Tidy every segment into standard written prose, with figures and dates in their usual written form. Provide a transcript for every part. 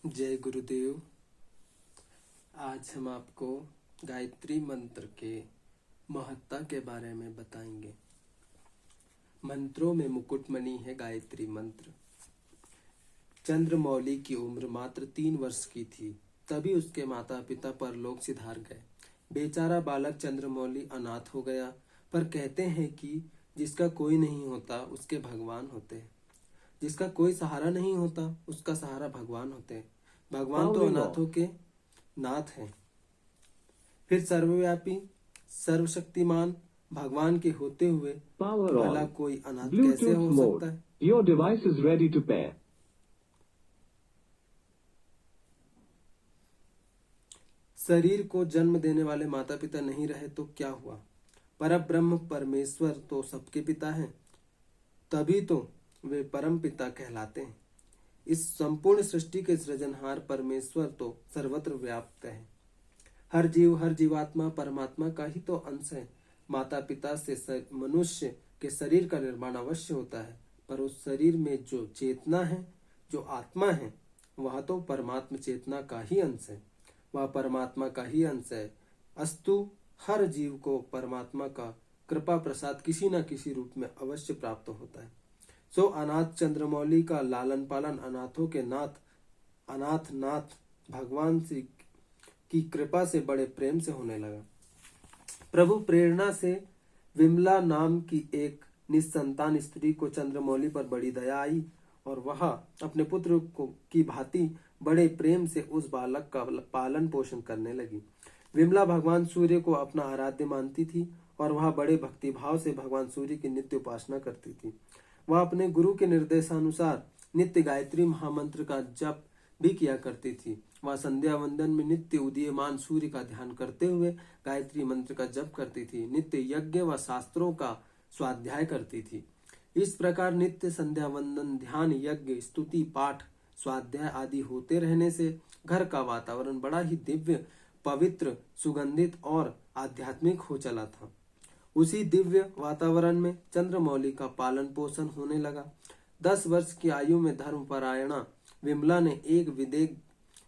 जय गुरुदेव। आज हम आपको गायत्री मंत्र के महत्ता के बारे में बताएंगे। मंत्रों में मुकुटमणि है गायत्री मंत्र। चंद्रमौली की उम्र मात्र 3 वर्ष की थी, तभी उसके माता पिता परलोक सिधार गए। बेचारा बालक चंद्रमौली अनाथ हो गया, पर कहते हैं कि जिसका कोई नहीं होता उसके भगवान होते हैं। जिसका कोई सहारा नहीं होता उसका सहारा भगवान होते हैं। भगवान तो अनाथों के नाथ हैं। फिर सर्वव्यापी सर्वशक्तिमान भगवान के होते हुए भला कोई अनाथ कैसे हो सकता है? Your device is ready to pair. शरीर को जन्म देने वाले माता पिता नहीं रहे तो क्या हुआ? परब्रह्म परमेश्वर तो सबके पिता हैं, तभी तो वे परम पिता कहलाते हैं। इस संपूर्ण सृष्टि के सृजनहार परमेश्वर तो सर्वत्र व्याप्त है। हर जीव हर जीवात्मा परमात्मा का ही तो अंश है। माता पिता से मनुष्य के शरीर का निर्माण अवश्य होता है, पर उस शरीर में जो चेतना है, जो आत्मा है, वह तो परमात्मा चेतना का ही अंश है। वह परमात्मा का ही अंश है। अस्तु हर जीव को परमात्मा का कृपा प्रसाद किसी न किसी रूप में अवश्य प्राप्त होता है। सो अनाथ चंद्रमौली का लालन पालन अनाथों के नाथ भगवान श्री की कृपा से बड़े प्रेम से होने लगा। प्रभु प्रेरणा से विमला नाम की एक निसंतान स्त्री को चंद्रमौली पर बड़ी दया आई और वह अपने पुत्र को की भांति बड़े प्रेम से उस बालक का पालन पोषण करने लगी। विमला भगवान सूर्य को अपना आराध्य मानती थी और वह बड़े भक्तिभाव से भगवान सूर्य की नित्य उपासना करती थी। वह अपने गुरु के निर्देशानुसार नित्य गायत्री महामंत्र का जप भी किया करती थी। वह संध्या वंदन में नित्य उदीयमान सूर्य का ध्यान करते हुए गायत्री मंत्र का जप करती थी। नित्य यज्ञ व शास्त्रों का स्वाध्याय करती थी। इस प्रकार नित्य संध्या वंदन, ध्यान, यज्ञ, स्तुति, पाठ, स्वाध्याय आदि होते रहने से घर का वातावरण बड़ा ही दिव्य, पवित्र, सुगंधित और आध्यात्मिक हो चला था। उसी दिव्य वातावरण में चंद्रमौली का पालन पोषण होने लगा। 10 वर्ष की आयु में धर्मपरायणा विमला ने एक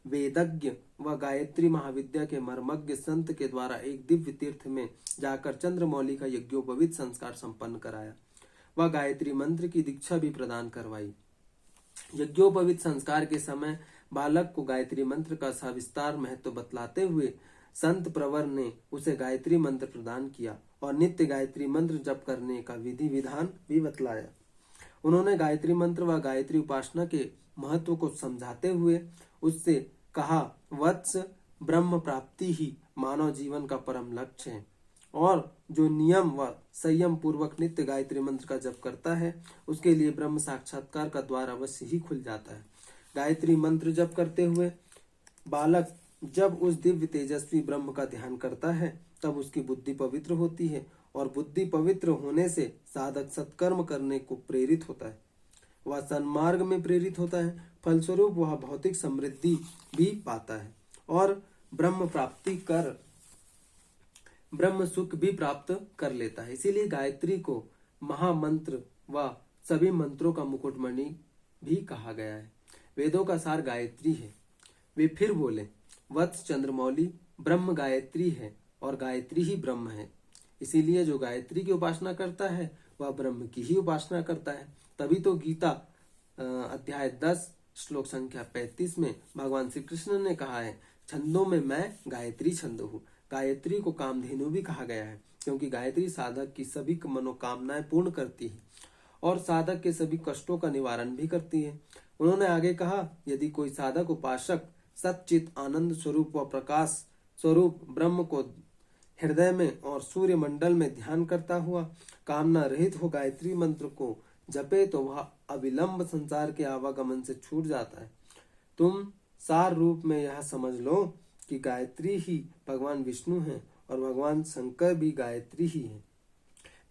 वेदज्ञ व गायत्री महाविद्या के मर्मज्ञ संत के द्वारा एक दिव्य तीर्थ में जाकर चंद्रमौली का यज्ञोपवीत संस्कार संपन्न कराया। वह गायत्री मंत्र की दीक्षा भी प्रदान करवाई। यज्ञोपवीत संस्कार के समय बालक को गायत्री मंत्र का सविस्तार महत्व बतलाते हुए संत प्रवर ने उसे गायत्री मंत्र प्रदान किया और नित्य गायत्री मंत्र जप करने का विधि विधान भी बतलाया। उन्होंने गायत्री मंत्र व गायत्री उपासना के महत्व को समझाते हुए उससे कहा, वत्स, ब्रह्म प्राप्ति ही मानव जीवन का परम लक्ष्य है और जो नियम व संयम पूर्वक नित्य गायत्री मंत्र का जप करता है उसके लिए ब्रह्म साक्षात्कार का द्वार अवश्य ही खुल जाता है। गायत्री मंत्र जप करते हुए बालक जब उस दिव्य तेजस्वी ब्रह्म का ध्यान करता है तब उसकी बुद्धि पवित्र होती है और बुद्धि पवित्र होने से साधक सत्कर्म करने को प्रेरित होता है। वह सन्मार्ग में प्रेरित होता है। फलस्वरूप वह भौतिक समृद्धि भी पाता है और ब्रह्म प्राप्ति कर ब्रह्म सुख भी प्राप्त कर लेता है। इसीलिए गायत्री को महामंत्र व सभी मंत्रों का मुकुटमणि भी कहा गया है। वेदों का सार गायत्री है। वे फिर बोले, वत्स चंद्रमौली, ब्रह्म गायत्री है और गायत्री ही ब्रह्म है। इसीलिए जो गायत्री की उपासना करता है वह ब्रह्म की ही उपासना करता है। तभी तो गीता अध्याय 10 श्लोक संख्या 35 में भगवान श्री कृष्ण ने कहा है, छंदों में मैं गायत्री छंद हूँ। गायत्री को कामधेनु भी कहा गया है क्योंकि गायत्री साधक की सभी मनोकामनाएं पूर्ण करती है और साधक के सभी कष्टों का निवारण भी करती है। उन्होंने आगे कहा, यदि कोई साधक उपासक सच्चित आनंद स्वरूप व प्रकाश स्वरूप ब्रह्म को हृदय में और सूर्य मंडल में ध्यान करता हुआ कामना रहित हो गायत्री मंत्र को जपे तो वह अविलंब संसार के आवागमन से छूट जाता है। तुम सार रूप में यह समझ लो कि गायत्री ही भगवान विष्णु हैं और भगवान शंकर भी गायत्री ही हैं।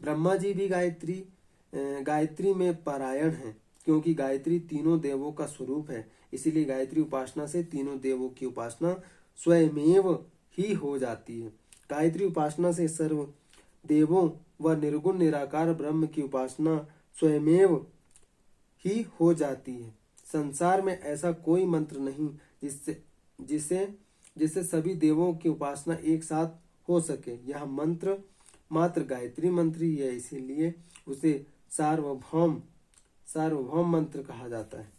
ब्रह्मा जी भी गायत्री में परायण हैं क्योंकि गायत्री तीनों देवों का स्वरूप है। इसीलिए गायत्री उपासना से तीनों देवों की उपासना स्वयमेव ही हो जाती है। गायत्री उपासना से सर्व देवों व निर्गुण निराकार ब्रह्म की उपासना स्वयमेव ही हो जाती है। संसार में ऐसा कोई मंत्र नहीं जिससे सभी देवों की उपासना एक साथ हो सके। यह मंत्र मात्र गायत्री मंत्र ही है, इसीलिए उसे सार्वभौम मंत्र कहा जाता है।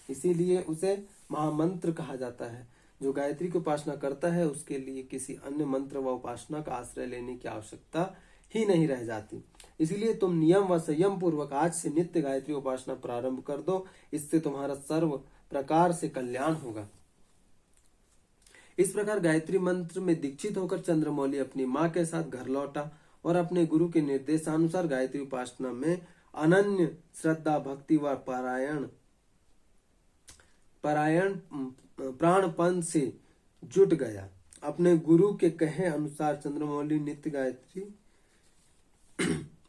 इसीलिए उसे महामंत्र कहा जाता है। जो गायत्री की उपासना करता है उसके लिए किसी अन्य मंत्र व उपासना का आश्रय लेने की आवश्यकता ही नहीं रह जाती। इसलिए तुम नियम व संयम पूर्वक आज से नित्य गायत्री उपासना प्रारंभ कर दो। इससे तुम्हारा सर्व प्रकार से कल्याण होगा। इस प्रकार गायत्री मंत्र में दीक्षित होकर चंद्रमौली अपनी मां के साथ घर लौटा और अपने गुरु के निर्देशानुसार गायत्री उपासना में अनन्य श्रद्धा, भक्ति व परायण प्राणपन से जुट गया। अपने गुरु के कहे अनुसार चंद्रमौली नित्य गायत्री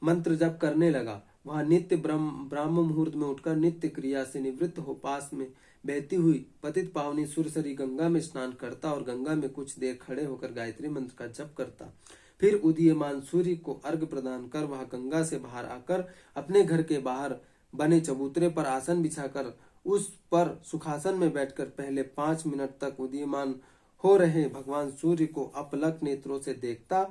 मंत्र जप करने लगा। वह नित्य ब्राह्म मुहूर्त में उठकर नित्य क्रिया से निवृत्त हो पास में बहती हुई पतित पावनी सुरसरी गंगा में स्नान करता और गंगा में कुछ देर खड़े होकर गायत्री मंत्र का जप करता। फिर उदीयमान सूर्य को अर्घ प्रदान कर वह गंगा से बाहर आकर अपने घर के बाहर बने चबूतरे पर आसन बिछाकर उस पर सुखासन में बैठकर पहले 5 मिनट तक उदीयमान हो रहे भगवान सूर्य को अपलक नेत्रों से देखता।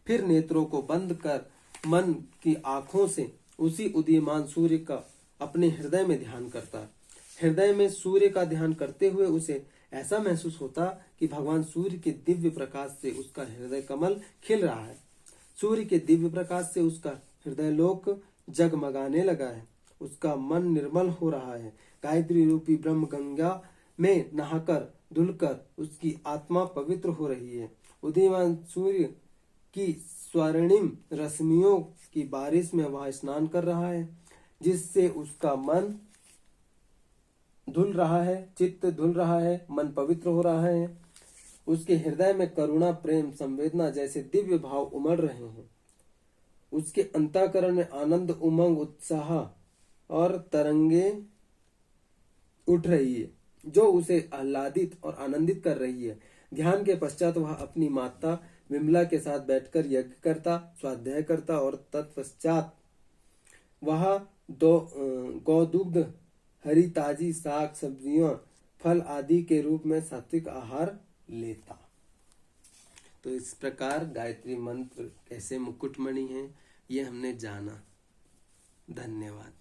फिर नेत्रों को बंद कर मन की आंखों से उसी उदीयमान सूर्य का अपने हृदय में ध्यान करता। हृदय में सूर्य का ध्यान करते हुए उसे ऐसा महसूस होता कि भगवान सूर्य के दिव्य प्रकाश से उसका हृदय कमल खिल रहा है। सूर्य के दिव्य प्रकाश से उसका हृदय लोक जगमगाने लगा है। उसका मन निर्मल हो रहा है। गायत्री रूपी ब्रह्म गंगा में नहाकर धुलकर उसकी आत्मा पवित्र हो रही है। उदीयमान सूर्य की स्वर्णिम रश्मियों की बारिश में वह स्नान कर रहा है, जिससे उसका मन धुल रहा है, चित्त धुल रहा है, मन पवित्र हो रहा है। उसके हृदय में करुणा, प्रेम, संवेदना जैसे दिव्य भाव उमड़ रहे हैं। उसके अंतःकरण में आनंद, उमंग, उत्साह और तरंगे उठ रही है, जो उसे आह्लादित और आनंदित कर रही है। ध्यान के पश्चात वह अपनी माता विमला के साथ बैठकर यज्ञ करता, स्वाध्याय करता और तत्पश्चात वह गौदुग्ध, हरी ताजी साग सब्जियां, फल आदि के रूप में सात्विक आहार लेता। तो इस प्रकार गायत्री मंत्र कैसे मुकुटमणि है ये हमने जाना। धन्यवाद।